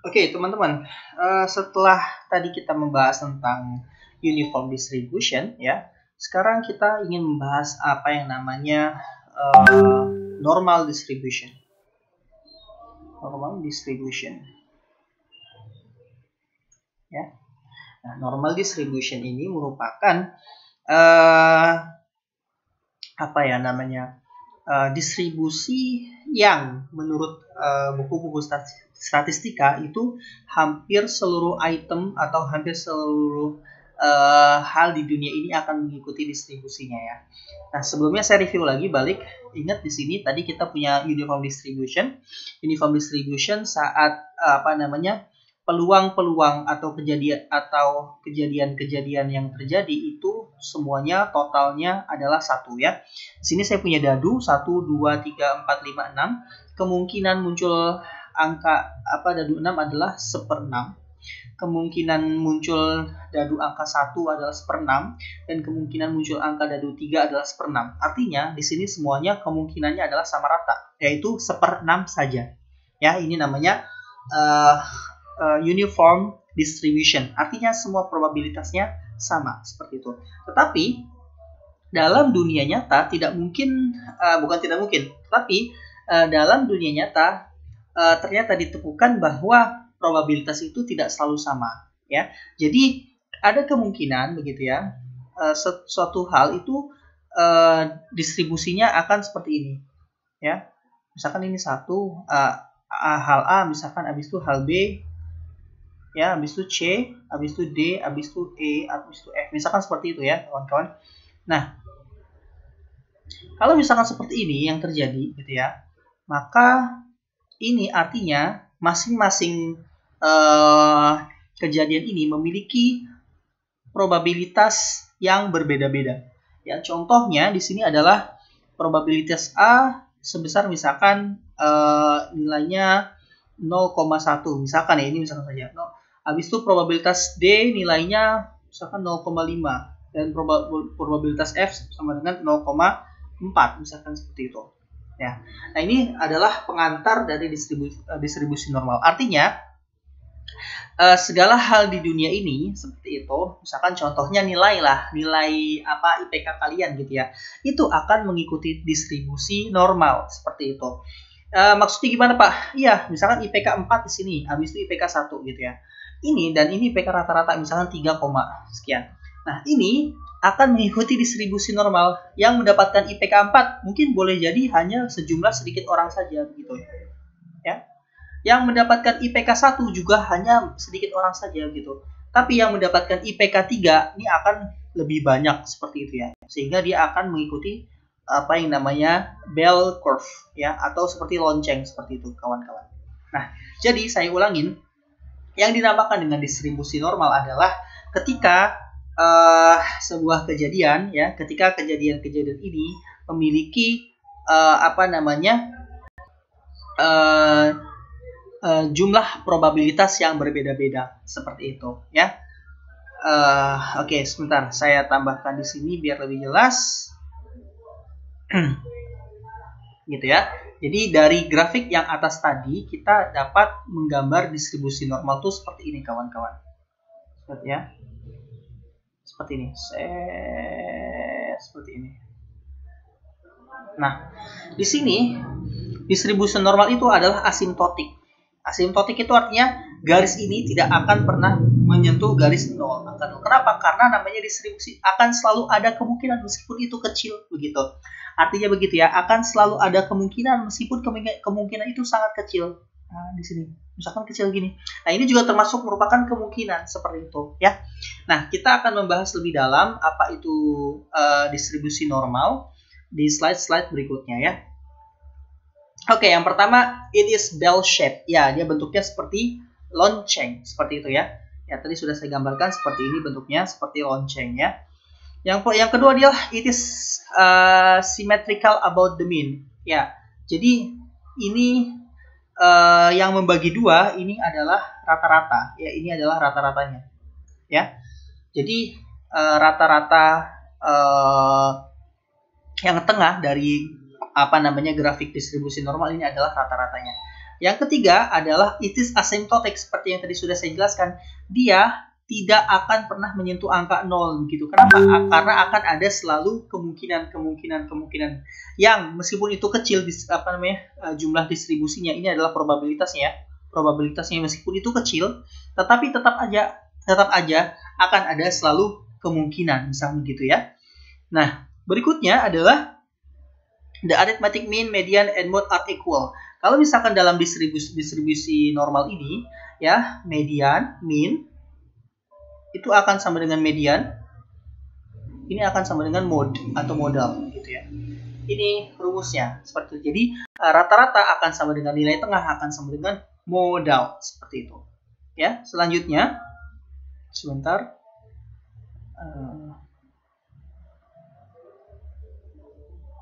Oke, teman-teman, setelah tadi kita membahas tentang uniform distribution, ya, sekarang kita ingin membahas apa yang namanya normal distribution. Normal distribution, ya. Nah, normal distribution ini merupakan apa ya namanya distribusi yang menurut buku-buku statistika itu hampir seluruh item atau hampir seluruh hal di dunia ini akan mengikuti distribusinya ya. Nah, sebelumnya saya review lagi balik. Ingat di sini tadi kita punya uniform distribution. Uniform distribution saat peluang-peluang atau kejadian-kejadian yang terjadi itu semuanya totalnya adalah 1 ya. Di sini saya punya dadu 1 2 3 4 5 6. Kemungkinan muncul angka dadu 6 adalah 1/6. Kemungkinan muncul dadu angka 1 adalah 1/6 dan kemungkinan muncul angka dadu 3 adalah 1/6. Artinya di sini semuanya kemungkinannya adalah sama rata, yaitu 1/6 saja. Ya, ini namanya uniform distribution. Artinya semua probabilitasnya sama seperti itu. Tetapi dalam dunia nyata tidak mungkin, tapi dalam dunia nyata ternyata ditemukan bahwa probabilitas itu tidak selalu sama, ya. Jadi ada kemungkinan begitu ya, suatu hal itu distribusinya akan seperti ini, ya. Misalkan ini satu hal A, misalkan habis itu hal B, ya, habis itu C, habis itu D, habis itu E, habis itu F, misalkan seperti itu ya kawan-kawan. Nah, kalau misalkan seperti ini yang terjadi gitu ya, maka ini artinya masing-masing kejadian ini memiliki probabilitas yang berbeda-beda. Ya, contohnya di sini adalah probabilitas A sebesar misalkan nilainya 0,1, misalkan ya, ini misalkan saja. Habis itu probabilitas D nilainya misalkan 0,5 dan probabilitas F sama dengan 0,4, misalkan seperti itu. Ya. Nah, ini adalah pengantar dari distribusi normal. Artinya segala hal di dunia ini seperti itu, misalkan contohnya nilai IPK kalian gitu ya, itu akan mengikuti distribusi normal seperti itu. Maksudnya gimana Pak? Iya, misalkan IPK 4 di sini, habis itu IPK 1 gitu ya. Ini dan ini IPK rata-rata misalkan 3, sekian. Nah, ini akan mengikuti distribusi normal. Yang mendapatkan IPK 4 mungkin boleh jadi hanya sejumlah sedikit orang saja begitu ya. Yang mendapatkan IPK 1 juga hanya sedikit orang saja gitu. Tapi yang mendapatkan IPK 3 ini akan lebih banyak seperti itu ya. Sehingga dia akan mengikuti apa yang namanya bell curve ya, atau seperti lonceng seperti itu kawan-kawan. Nah, jadi saya ulangin, yang dinamakan dengan distribusi normal adalah ketika sebuah kejadian ya, ketika kejadian-kejadian ini memiliki jumlah probabilitas yang berbeda-beda seperti itu ya. Oke, sebentar saya tambahkan di sini biar lebih jelas. Gitu ya. Jadi dari grafik yang atas tadi kita dapat menggambar distribusi normal tuh seperti ini kawan-kawan. Seperti ya. Seperti ini. Seperti ini. Nah, di sini distribusi normal itu adalah asimptotik. Asimptotik itu artinya garis ini tidak akan pernah menyentuh garis 0. Kenapa? Karena namanya distribusi, akan selalu ada kemungkinan meskipun itu kecil begitu. Artinya begitu ya, akan selalu ada kemungkinan meskipun kemungkinan itu sangat kecil. Nah, di sini misalkan kecil gini. Nah, ini juga termasuk merupakan kemungkinan seperti itu ya. Nah, kita akan membahas lebih dalam apa itu distribusi normal di slide-slide berikutnya ya. Oke, yang pertama, it is bell shape. Ya, dia bentuknya seperti lonceng, seperti itu ya. Ya, tadi sudah saya gambarkan seperti ini bentuknya, seperti lonceng ya. Yang kedua adalah it is symmetrical about the mean. Ya, jadi ini yang membagi dua ini adalah rata-rata. Ya, ini adalah rata-ratanya. Ya, jadi rata-rata yang tengah dari grafik distribusi normal ini adalah rata-ratanya. Yang ketiga adalah it is asymptotic, seperti yang tadi sudah saya jelaskan. Dia tidak akan pernah menyentuh angka 0 gitu. Kenapa? Karena akan ada selalu kemungkinan yang meskipun itu kecil jumlah distribusinya, ini adalah probabilitasnya ya. Probabilitasnya meskipun itu kecil, tetapi tetap aja akan ada selalu kemungkinan, misalnya gitu ya. Nah, berikutnya adalah the arithmetic mean, median, and mode are equal. Kalau misalkan dalam distribusi normal ini, ya, median, mean, itu akan sama dengan median. Ini akan sama dengan mode atau modal, gitu ya. Ini rumusnya seperti itu. Jadi rata-rata akan sama dengan nilai tengah, akan sama dengan modal, seperti itu. Ya, selanjutnya, sebentar.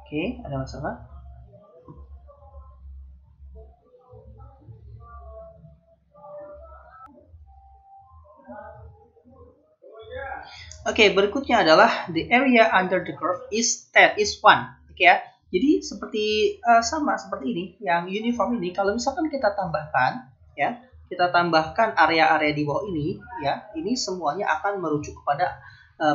Oke, ada masalah? Oke, berikutnya adalah the area under the curve is 1. Oke ya. Jadi seperti sama seperti ini, yang uniform ini kalau misalkan kita tambahkan ya, kita tambahkan area-area di bawah ini ya, ini semuanya akan merujuk kepada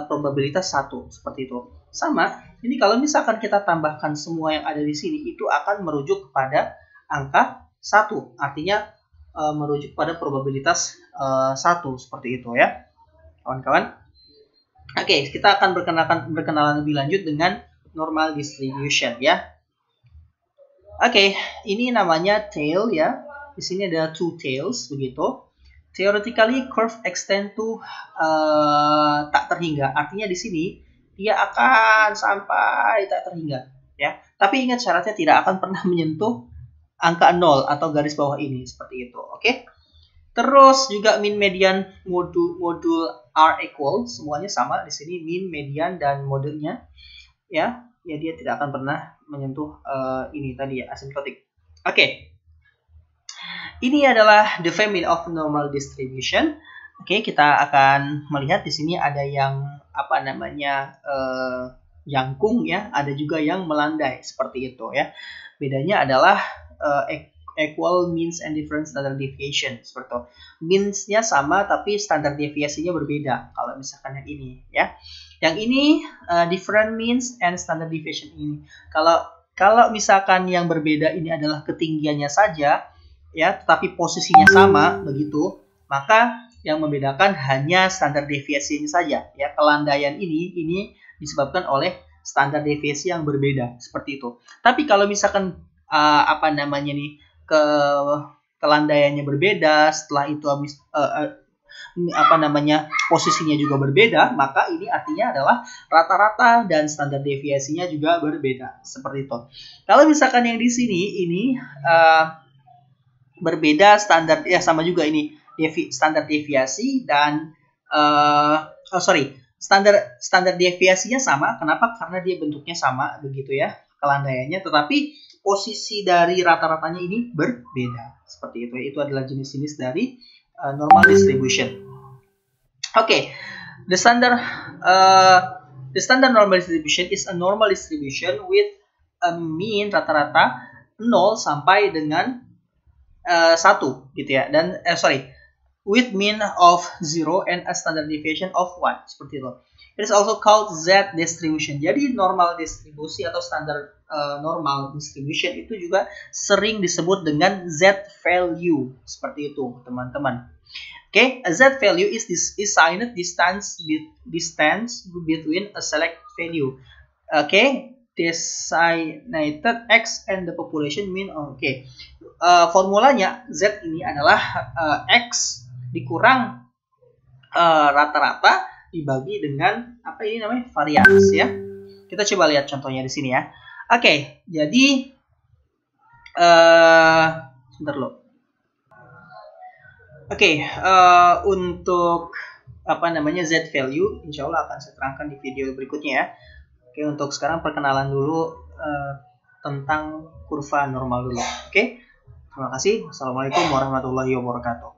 probabilitas 1 seperti itu. Sama, ini kalau misalkan kita tambahkan semua yang ada di sini itu akan merujuk kepada angka 1. Artinya merujuk pada probabilitas 1 seperti itu ya. Kawan-kawan. Oke, kita akan berkenalan lebih lanjut dengan normal distribution ya. Oke, ini namanya tail ya. Di sini ada 2 tails begitu. Theoretically curve extend to tak terhingga. Artinya di sini dia akan sampai tak terhingga ya. Tapi ingat syaratnya tidak akan pernah menyentuh angka 0 atau garis bawah ini seperti itu. Oke. Terus juga mean, median, modul are equal, semuanya sama di sini, mean, median, dan modulnya ya dia tidak akan pernah menyentuh ini tadi ya, asymptotic. Oke. Ini adalah the family of normal distribution. Oke, kita akan melihat di sini ada yang jangkung ya, ada juga yang melandai seperti itu ya. Bedanya adalah equal means and different standard deviation seperti itu. Means-nya sama tapi standar deviasinya berbeda kalau misalkan yang ini ya. Yang ini different means and standard deviation ini. Kalau misalkan yang berbeda ini adalah ketinggiannya saja ya, tetapi posisinya sama begitu, maka yang membedakan hanya standar deviasinya saja ya. Kelandaian ini disebabkan oleh standar deviasi yang berbeda seperti itu. Tapi kalau misalkan kelandaiannya berbeda, setelah itu posisinya juga berbeda, maka ini artinya adalah rata-rata dan standar deviasinya juga berbeda seperti itu. Kalau misalkan yang di sini ini berbeda standar ya, sama juga ini standar deviasi dan standar deviasinya sama. Kenapa? Karena dia bentuknya sama begitu ya, kelandaiannya, tetapi posisi dari rata-ratanya ini berbeda seperti itu. Itu adalah jenis-jenis dari normal distribution. Oke, the standard normal distribution is a normal distribution with a mean rata-rata 0 sampai dengan 1 gitu ya, dan with mean of 0 and a standard deviation of 1 seperti itu. It is also called Z distribution. Jadi normal distribusi atau standar normal distribution itu juga sering disebut dengan Z value seperti itu, teman-teman. Okay, a Z value is assigned distance between a select value. Okay, designated X and the population mean. Okay, formulanya Z ini adalah X dikurang rata-rata dibagi dengan varians ya. Kita coba lihat contohnya di sini ya. Oke, jadi sebentar lo. Oke, untuk Z value, insya Allah akan saya terangkan di video berikutnya ya. Oke, untuk sekarang perkenalan dulu tentang kurva normal dulu. Oke, terima kasih. Assalamualaikum warahmatullahi wabarakatuh.